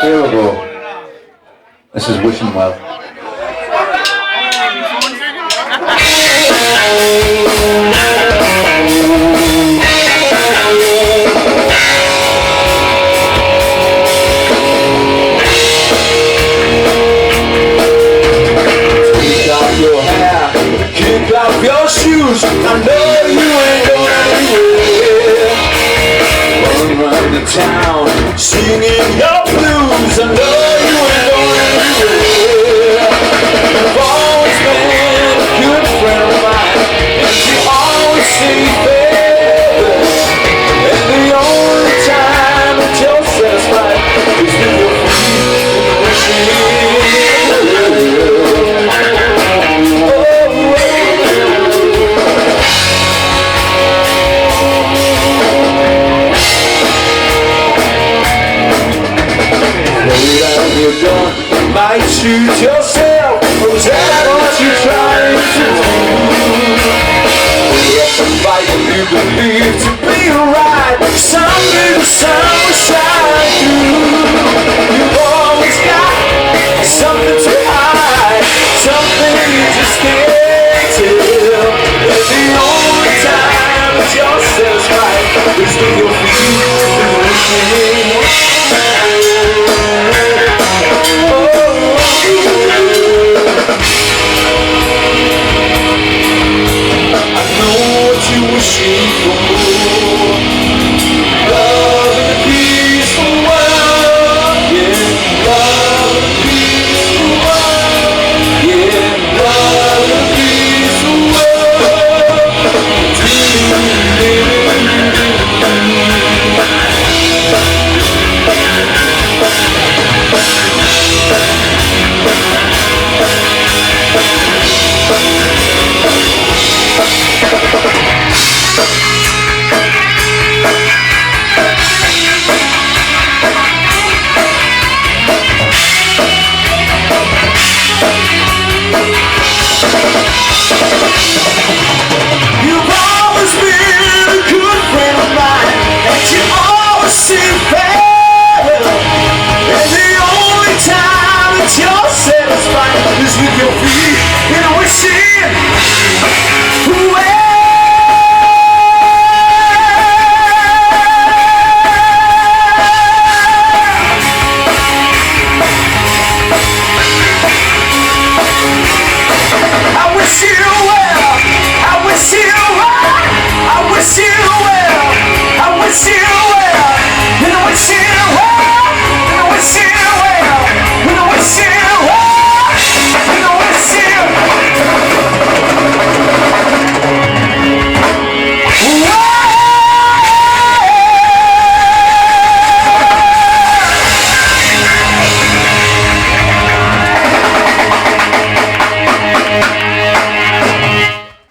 terrible. This is wishing well. Take off your hair, kick off your shoes. I know you ain't going anywhere. Run around the town, singing your blues. I know you ain't going anywhere. You've always been a good friend of mine, and you always say baby. And the only time that you're satisfied is when you're free in the machine. You're done, might shoot yourself. Was that what you're trying to do? You have to fight what you believe to be right. Someday the sun will shine through. You've always got something to hide, something you just can't.